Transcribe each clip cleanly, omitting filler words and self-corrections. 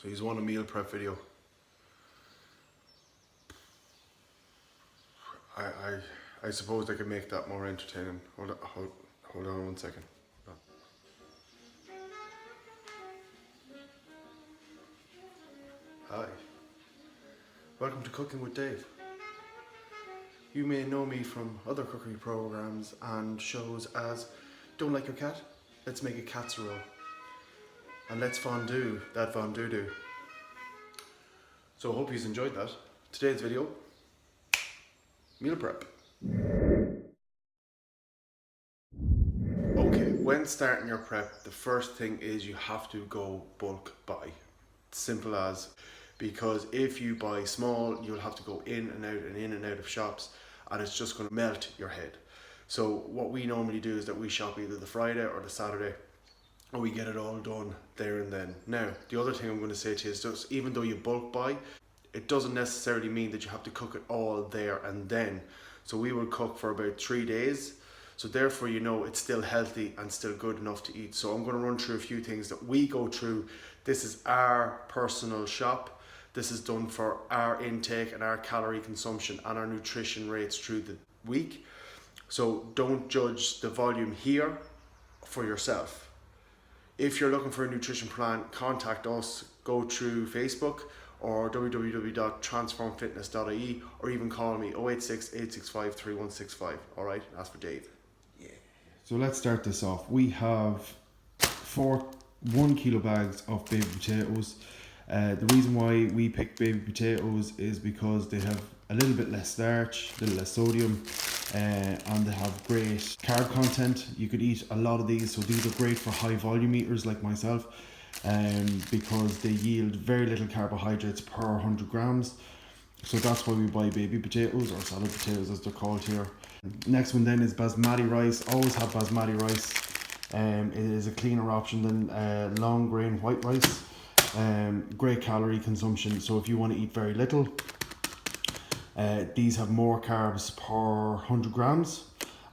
So he's won a meal prep video. I suppose I could make that more entertaining. Hold on 1 second. Hi. Welcome to Cooking with Dave. You may know me from other cookery programs and shows as Don't Like Your Cat? Let's Make a Casserole. And let's fondue that fondue. So I hope you've enjoyed that. Today's video, meal prep. Okay, when starting your prep, the first thing is you have to go bulk buy. Simple as, because if you buy small, you'll have to go in and out of shops, and it's just going to melt your head. So what we normally do is that we shop either the Friday or the Saturday, and we get it all done there and then. Now, the other thing I'm going to say to you is just, even though you bulk buy, it doesn't necessarily mean that you have to cook it all there and then. So we will cook for about 3 days. So therefore, you know, it's still healthy and still good enough to eat. So I'm going to run through a few things that we go through. This is our personal shop. This is done for our intake and our calorie consumption and our nutrition rates through the week. So don't judge the volume here for yourself. If you're looking for a nutrition plan, contact us. Go through Facebook or www.transformfitness.ie, or even call me 086 865 3165. All right, ask for Dave. Yeah. So let's start this off. We have 1 kilo bags of baby potatoes. The reason why we pick baby potatoes is because they have a little bit less starch, a little less sodium, and they have great carb content. You could eat a lot of these, so these are great for high volume eaters like myself, because they yield very little carbohydrates per 100 grams. So that's why we buy baby potatoes, or salad potatoes as they're called here. Next one then is basmati rice. Always have basmati rice. It is a cleaner option than long grain white rice. Great calorie consumption, so if you want to eat very little, these have more carbs per 100 grams.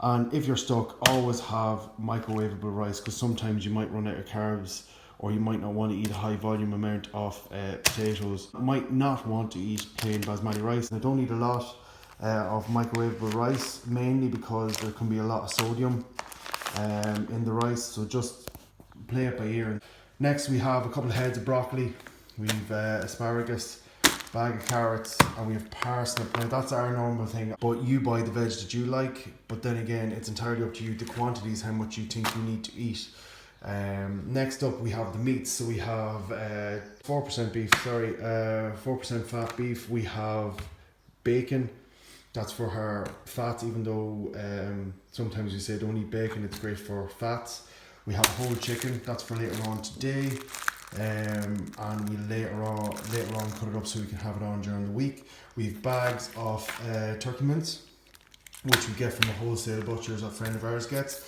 And if you're stuck, always have microwavable rice, because sometimes you might run out of carbs, or you might not want to eat a high volume amount of potatoes. You might not want to eat plain basmati rice. I don't eat a lot of microwavable rice, mainly because there can be a lot of sodium in the rice, so just play it by ear. Next we have a couple of heads of broccoli, we've asparagus, bag of carrots, and we have parsnip. Now that's our normal thing, but you buy the veg that you like, but then again it's entirely up to you, the quantities, how much you think you need to eat. Next up we have the meats. So we have 4% beef, 4% fat beef. We have bacon, that's for her fats, even though sometimes we say don't eat bacon, it's great for fats. We have whole chicken, that's for later on today, and we later on cut it up so we can have it on during the week. We have bags of turkey mince, which we get from the wholesale butchers a friend of ours gets,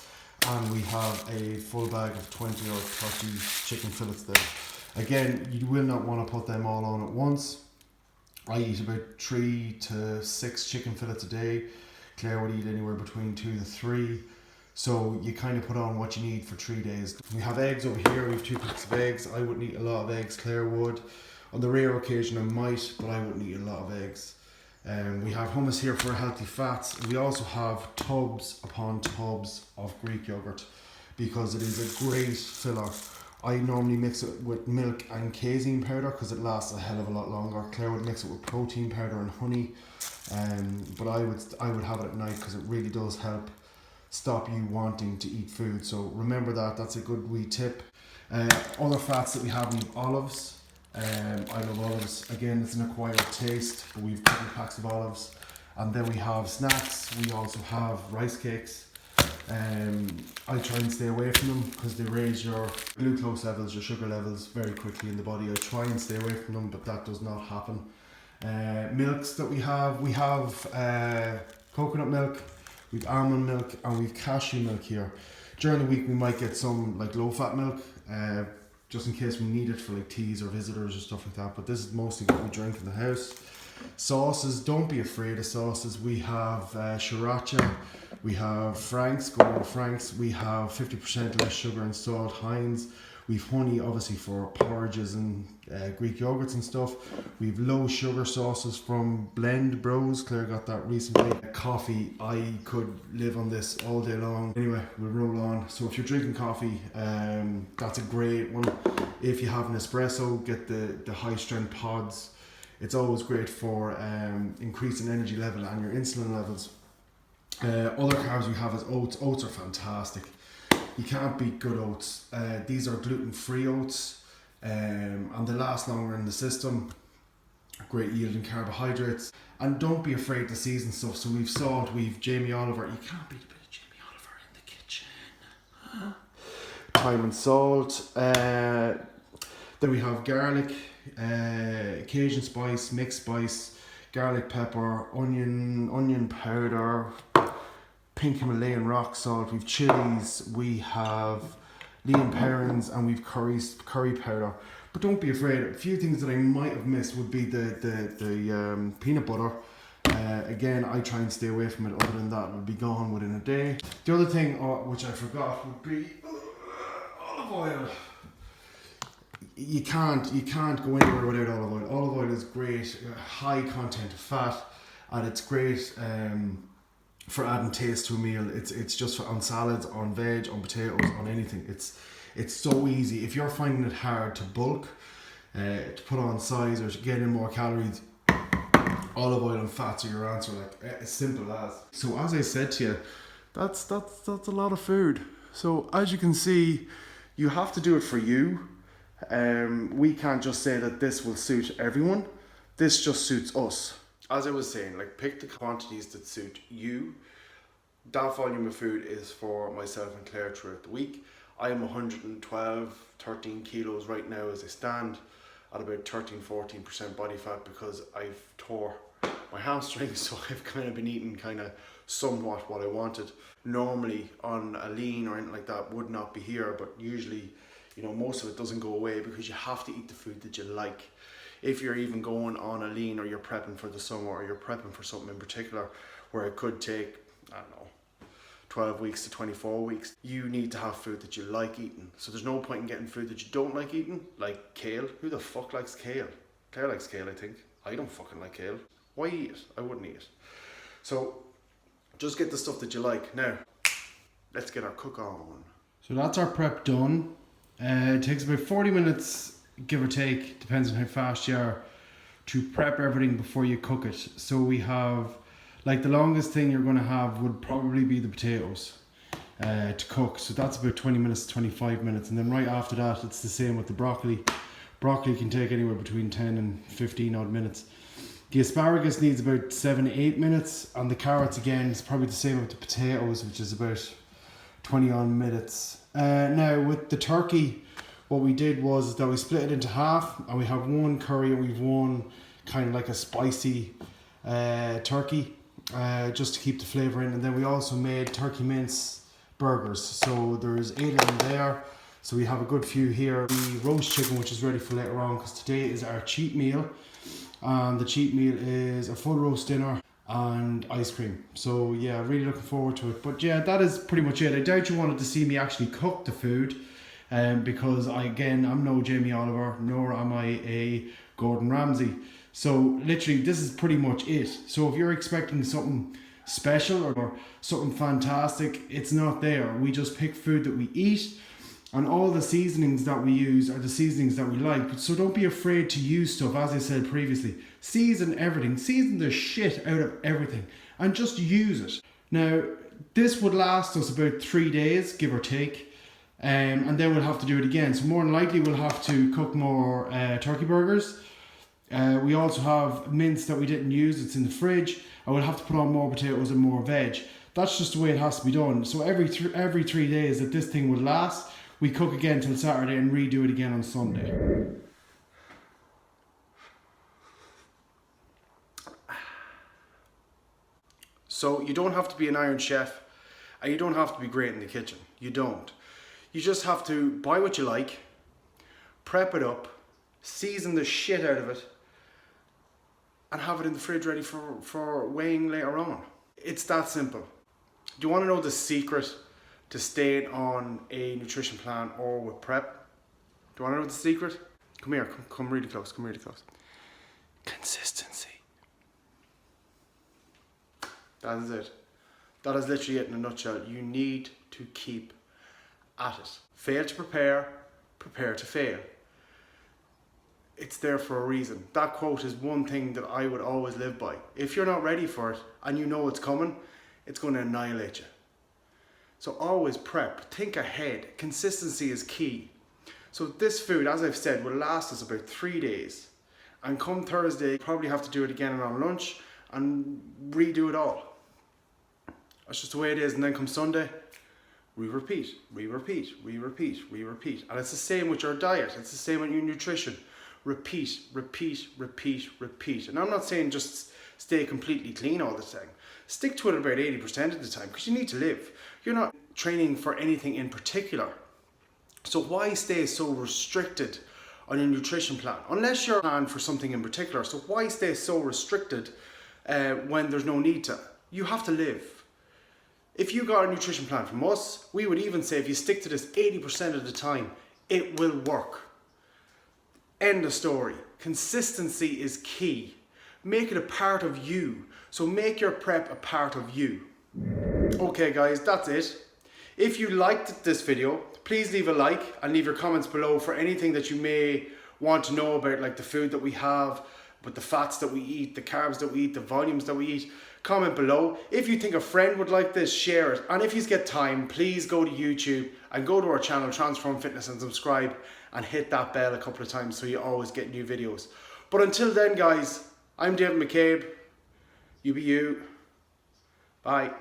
and we have a full bag of 20 or 30 chicken fillets there. Again, you will not want to put them all on at once. I eat about 3 to 6 chicken fillets a day. Claire would eat anywhere between 2 to 3. So you kind of put on what you need for 3 days. We have eggs over here. We have 2 packs of eggs. I wouldn't eat a lot of eggs. Claire would. On the rare occasion I might, but I wouldn't eat a lot of eggs. We have hummus here for healthy fats. We also have tubs upon tubs of Greek yogurt, because it is a great filler. I normally mix it with milk and casein powder because it lasts a hell of a lot longer. Claire would mix it with protein powder and honey, but I would have it at night because it really does help stop you wanting to eat food. So remember that, that's a good wee tip. Other fats that we have olives. I love olives. Again, it's an acquired taste, but we've a couple of packs of olives. And then we have snacks. We also have rice cakes. I try and stay away from them because they raise your glucose levels, your sugar levels very quickly in the body. I try and stay away from them, but that does not happen. Milks that we have coconut milk, we've almond milk, and we've cashew milk here. During the week we might get some like low fat milk, just in case we need it for like teas or visitors or stuff like that, but this is mostly what we drink in the house. Sauces, don't be afraid of sauces. We have sriracha, we have Frank's, good old Frank's, we have 50% less sugar and salt, Heinz, We've honey, obviously, for porridges and Greek yogurts and stuff. We've low sugar sauces from Blend Bros. Claire got that recently. Coffee, I could live on this all day long. Anyway, we'll roll on. So if you're drinking coffee, that's a great one. If you have an espresso, get the high strength pods. It's always great for increasing energy level and your insulin levels. Other carbs we have is oats. Oats are fantastic. You can't beat good oats. These are gluten-free oats, and they last longer in the system. Great yielding carbohydrates. And don't be afraid to season stuff. So we've salt, we've Jamie Oliver. You can't beat a bit of Jamie Oliver in the kitchen. Thyme and salt. Then we have garlic, Cajun spice, mixed spice, garlic pepper, onion powder, pink Himalayan rock salt, we've chilies, we have lean parents, and we've curry powder. But don't be afraid. A few things that I might have missed would be the peanut butter. Again, I try and stay away from it. Other than that, it would be gone within a day. The other thing, which I forgot, would be olive oil. You can't go anywhere without olive oil. Olive oil is great, high content of fat, and it's great for adding taste to a meal. It's just on salads, on veg, on potatoes, on anything. It's so easy. If you're finding it hard to bulk, to put on size or to get in more calories, olive oil and fats are your answer. Like, as simple as. So as I said to you, that's a lot of food. So as you can see, you have to do it for you. We can't just say that this will suit everyone. This just suits us. As I was saying, like, pick the quantities that suit you. That volume of food is for myself and Claire throughout the week. I am 13 kilos right now as I stand, at about 13-14% body fat, because I've tore my hamstring, so I've kind of been eating kind of somewhat what I wanted. Normally on a lean or anything like that would not be here, but usually, you know, most of it doesn't go away because you have to eat the food that you like. If you're even going on a lean, or you're prepping for the summer, or you're prepping for something in particular where it could take, I don't know, 12 weeks to 24 weeks, you need to have food that you like eating. So there's no point in getting food that you don't like eating, like kale. Who the fuck likes kale? Claire likes kale, I think. I don't fucking like kale. Why eat it? I wouldn't eat it. So just get the stuff that you like. Now, let's get our cook on. So that's our prep done. It takes about 40 minutes, give or take, depends on how fast you are, to prep everything before you cook it. So we have, like, the longest thing you're going to have would probably be the potatoes to cook. So that's about 20 minutes to 25 minutes. And then right after that, it's the same with the broccoli. Broccoli can take anywhere between 10 and 15 odd minutes. The asparagus needs about 7 to 8 minutes. And the carrots, again, is probably the same with the potatoes, which is about 20 odd minutes. Now with the turkey, what we did was that we split it into half, and we have one curry and we've one kind of like a spicy turkey, just to keep the flavour in. And then we also made turkey mince burgers. So there's 8 of them there. So we have a good few here. The roast chicken, which is ready for later on, because today is our cheat meal. And the cheat meal is a full roast dinner and ice cream. So yeah, really looking forward to it. But yeah, that is pretty much it. I doubt you wanted to see me actually cook the food, because I'm no Jamie Oliver, nor am I a Gordon Ramsay. So literally this is pretty much it. So if you're expecting something special or something fantastic, it's not there. We just pick food that we eat, and all the seasonings that we use are the seasonings that we like. So don't be afraid to use stuff. As I said previously, season everything. Season the shit out of everything and just use it. Now, this would last us about 3 days, give or take. And then we'll have to do it again. So more than likely we'll have to cook more turkey burgers. We also have mince that we didn't use. It's in the fridge. And we'll have to put on more potatoes and more veg. That's just the way it has to be done. So every 3 days that this thing would last, we cook again till Saturday and redo it again on Sunday. So you don't have to be an Iron Chef, and you don't have to be great in the kitchen. You don't. You just have to buy what you like, prep it up, season the shit out of it, and have it in the fridge ready for weighing later on. It's that simple. Do you want to know the secret to staying on a nutrition plan or with prep? Do you want to know the secret? Come here, come really close, come really close. Consistency. That is it. That is literally it in a nutshell. You need to keep at it. Fail to prepare, prepare to fail. It's there for a reason. That quote is one thing that I would always live by. If you're not ready for it and you know it's coming, it's going to annihilate you. So always prep, think ahead. Consistency is key. So this food, as I've said, will last us about 3 days. And come Thursday, probably have to do it again on lunch and redo it all. That's just the way it is. And then come Sunday, we repeat. And it's the same with your diet. It's the same with your nutrition. Repeat. And I'm not saying just stay completely clean all the time. Stick to it about 80% of the time because you need to live. You're not training for anything in particular. So why stay so restricted on your nutrition plan? Unless you're planned for something in particular. So why stay so restricted when there's no need to? You have to live. If you got a nutrition plan from us, we would even say if you stick to this 80% of the time, it will work. End of story. Consistency is key. Make it a part of you. So make your prep a part of you. Okay guys, that's it. If you liked this video, please leave a like and leave your comments below for anything that you may want to know about, like the food that we have, but the fats that we eat, the carbs that we eat, the volumes that we eat. Comment below. If you think a friend would like this, share it. And if you get time, please go to YouTube and go to our channel, Transform Fitness, and subscribe and hit that bell a couple of times so you always get new videos. But until then guys, I'm David McCabe. You be you. Bye.